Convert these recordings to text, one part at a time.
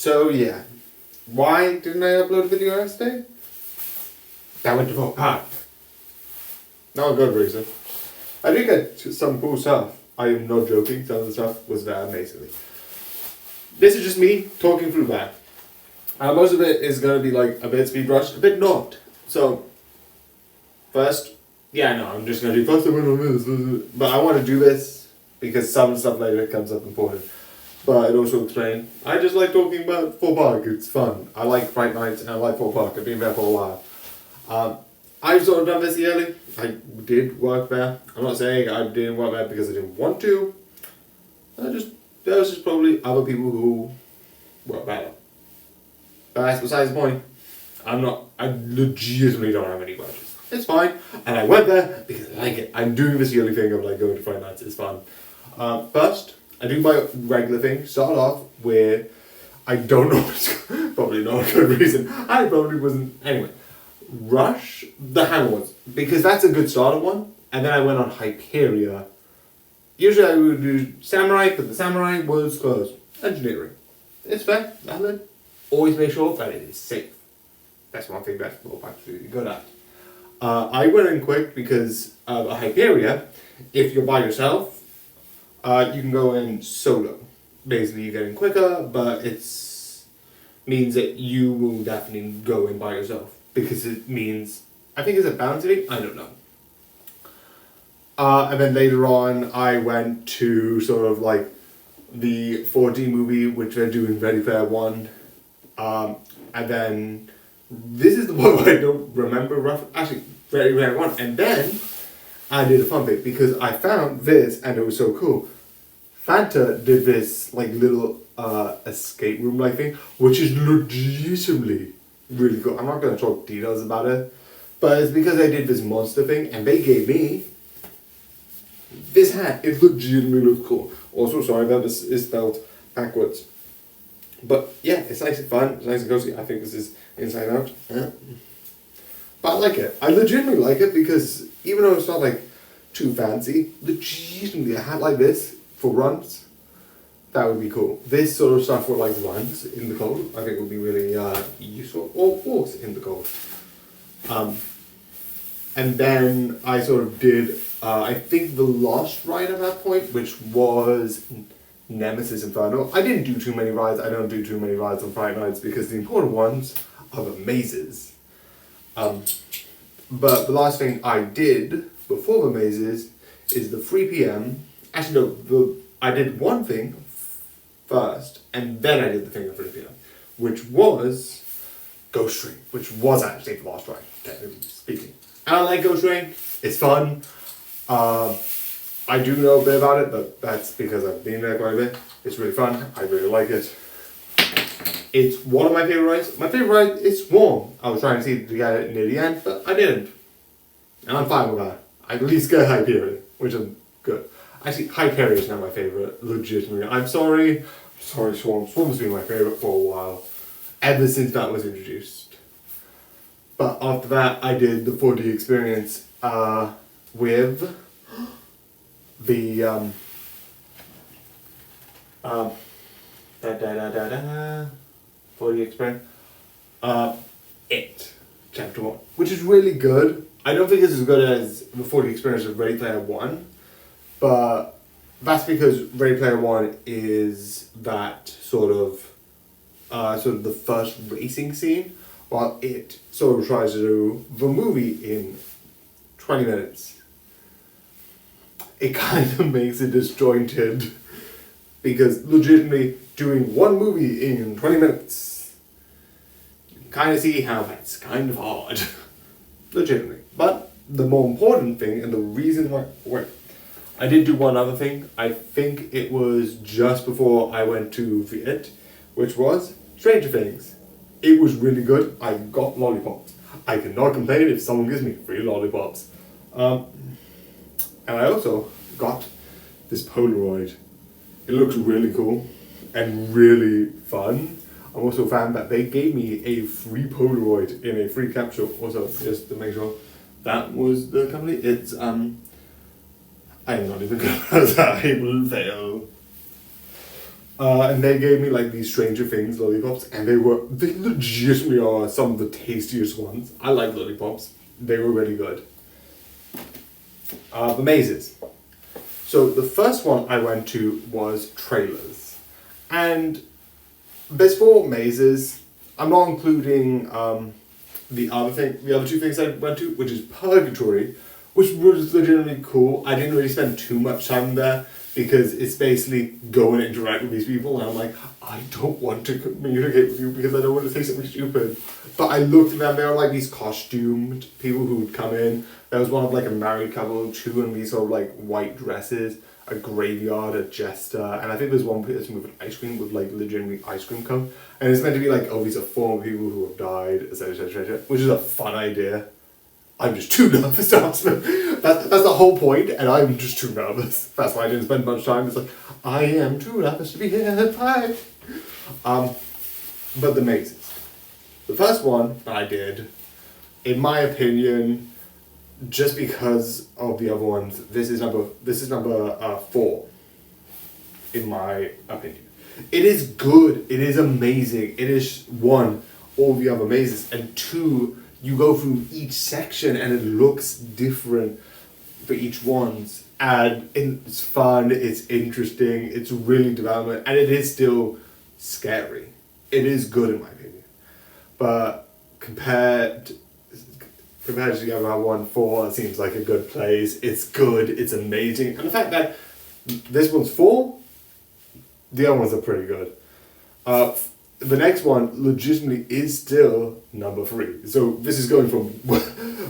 So yeah, why didn't I upload a video yesterday? I went to Thorpe Park. Not a good reason. I did get some cool stuff. I am not joking, some of the stuff was there amazingly. This is just me talking through that. Most of it is going to be like a bit speed rushed, a bit not. So, first, I'm just going to do first I went on this. But I want to do this because some stuff later comes up important. But it also explains, I just like talking about Thorpe Park, it's fun. I like Fright Nights and I like Thorpe Park, I've been there for a while. I've sort of done this yearly. I did work there. I'm not saying I didn't work there because I didn't want to. There was just probably other people who work better. But that's besides the point. I legitimately don't have any grudges. It's fine. And I went there because I like it. I'm doing this yearly thing of like going to Friday nights. It's fun. First, I do my regular thing. Start off where I don't know. Probably not a good reason. I probably wasn't. Anyway. Rush the Hammer-Ons. Because that's a good starter one. And then I went on Hyperia. Usually I would do Samurai, but the Samurai was closed. Engineering. It's fair, valid. Always make sure that it is safe. That's one thing that Thorpe Park's really good at. I went in quick because a Hyperia, if you're by yourself, you can go in solo. Basically you get in quicker, but it's means that you will definitely go in by yourself. Because it means, I think it's a bounty, I don't know. And then later on, I went to sort of like the 4D movie, which they're doing Ready Player One. And then, this is the one I don't remember actually, Ready Player One. And then, I did a fun thing, because I found this, and it was so cool. Fanta did this like little escape room like thing, which is legitimately really cool. I'm not going to talk details about it, but it's because I did this monster thing and they gave me this hat. It legitimately looks cool. Also, sorry that this is spelled backwards. But yeah, it's nice and fun, it's nice and cozy. I think this is inside out. Yeah. But I like it. I legitimately like it because even though it's not like too fancy, legitimately a hat like this for runs, that would be cool. This sort of stuff for like runs in the cold, I think would be really useful. Or walks in the cold. And then I sort of did, I think the last ride at that point, which was Nemesis Inferno. I didn't do too many rides. I don't do too many rides on Friday nights because the important ones are the mazes. But the last thing I did before the mazes is the 3 p.m. Actually, no, I did one thing first, and then I did the thing at 3 p.m., which was Ghost Train, which was actually the last ride, technically speaking. And I like Ghost Train, it's fun. I do know a bit about it, but that's because I've been there quite a bit. It's really fun, I really like it. It's one of my favorite rides. My favorite ride is Swarm. I was trying to see to get it near the end, but I didn't. And I'm fine with that. I at least get Hyperia, which is good. Actually, Hyperia is now my favorite, legitimately. I'm sorry, Swarm. Swarm's been my favorite for a while, ever since that was introduced. But after that, I did the 4D experience with the 4D experience. It Chapter 1, which is really good. I don't think it's as good as the 4D experience of Ready Player One. But that's because Ready Player One is that sort of the first racing scene, while it sort of tries to do the movie in 20 minutes. It kind of makes it disjointed because legitimately doing one movie in 20 minutes, you can kind of see how that's kind of hard. Legitimately. But the more important thing and the reason why I did do one other thing. I think it was just before I went to It, which was Stranger Things. It was really good. I got lollipops. I cannot complain if someone gives me free lollipops. And I also got this Polaroid. It looks really cool and really fun. I'm also a fan that they gave me a free Polaroid in a free capsule. Also, just to make sure that was the company. It's I'm not even gonna say I will fail. And they gave me like these Stranger Things lollipops, and they legitimately are some of the tastiest ones. I like lollipops. They were really good. The mazes. So the first one I went to was trailers. And there's 4 mazes. I'm not including the other 2 things I went to, which is Purgatory, which was legitimately cool. I didn't really spend too much time there because it's basically go and interact with these people, and I'm like, I don't want to communicate with you because I don't want to say something stupid. But I looked at them, they were like these costumed people who would come in. There was one of like a married couple, 2 in these sort of like white dresses, a graveyard, a jester, and I think there's one person with ice cream with like legitimately ice cream cone. And it's meant to be like, oh, these are former people who have died, etc., which is a fun idea. I'm just too nervous to ask them. That's the whole point, and I'm just too nervous. That's why I didn't spend much time. It's like, I am too nervous to be here. Bye. But the mazes. The first one that I did, in my opinion, just because of the other ones, this is number 4, in my opinion. It is good. It is amazing. It is 1, all the other mazes, and 2, you go through each section and it looks different for each ones, and it's fun, it's interesting, it's really development, and it is still scary. It is good in my opinion, but compared to the other one, 4, it seems like a good place. It's good, it's amazing, and the fact that this one's 4, the other ones are pretty good. The next one legitimately is still number 3. So this is going from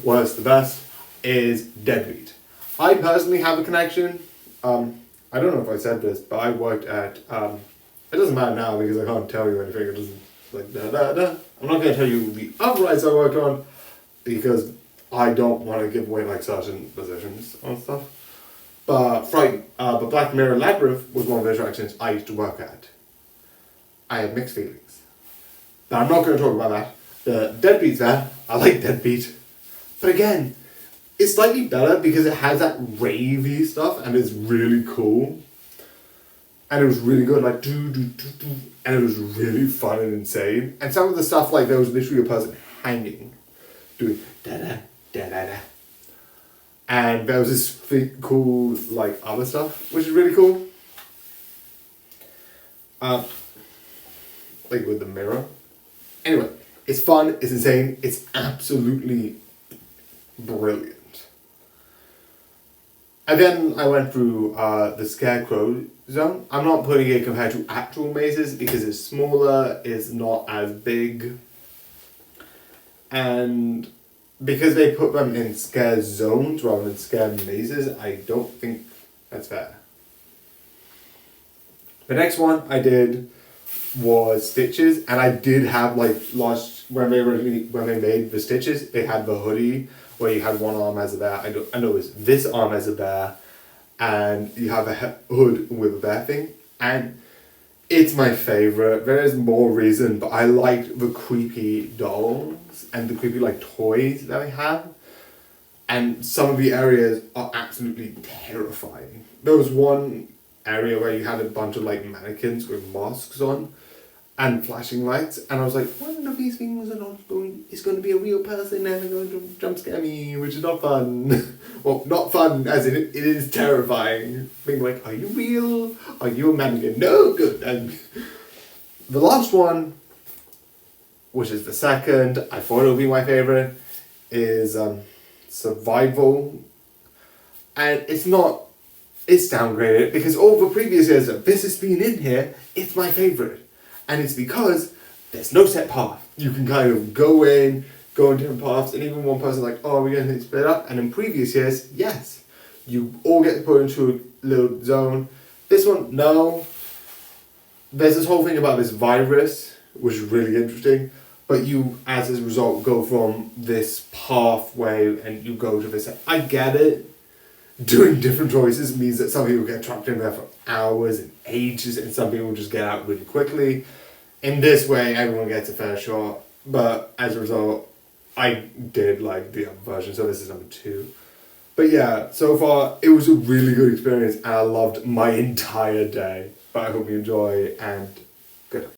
worst to best, is Deadbeat. I personally have a connection. I don't know if I said this, but I worked at, it doesn't matter now because I can't tell you anything. It doesn't, like, I'm not going to tell you the other rides I worked on because I don't want to give away like certain positions on stuff. But but Black Mirror Labyrinth was one of the attractions I used to work at. I have mixed feelings. Now I'm not going to talk about that. The Deadbeat's there. I like Deadbeat. But again, it's slightly better because it has that ravey stuff and it's really cool. And it was really good, like and it was really fun and insane. And some of the stuff, like there was literally a person hanging, doing da-da. And there was this cool, like, other stuff, which is really cool. Like with the mirror. Anyway, it's fun, it's insane, it's absolutely brilliant. And then I went through the Scarecrow Zone. I'm not putting it compared to actual mazes because it's smaller, it's not as big. And because they put them in scare zones rather than scare mazes, I don't think that's fair. The next one I did was Stitches, and I did have like when they made the Stitches, they had the hoodie where you had one arm as a bear. I know it's this arm as a bear, and you have a hood with a bear thing, and it's my favorite. There is more reason, but I liked the creepy dolls and the creepy like toys that they have, and some of the areas are absolutely terrifying. There was one area where you had a bunch of like mannequins with masks on and flashing lights, and I was like, one of these things is going to be a real person and they're going to jump scare me, which is not fun. Well, not fun as in it is terrifying. Being like, are you real? Are you a mannequin? No, good. And the last one, which is the second, I thought it would be my favorite, is Survival. And it's downgraded because all the previous years that this has been in here, it's my favorite. And it's because there's no set path. You can kind of go in different paths, and even one person like, oh, we're going to split up. And in previous years, yes, you all get put into a little zone. This one, no. There's this whole thing about this virus, which is really interesting. But you, as a result, go from this pathway and you go to this. I get it. Doing different choices means that some people get trapped in there for hours and ages, and some people just get out really quickly. In this way, everyone gets a fair shot, but as a result, I did like the other version, so this is number 2. But yeah, so far, it was a really good experience, and I loved my entire day. But I hope you enjoy, and good luck.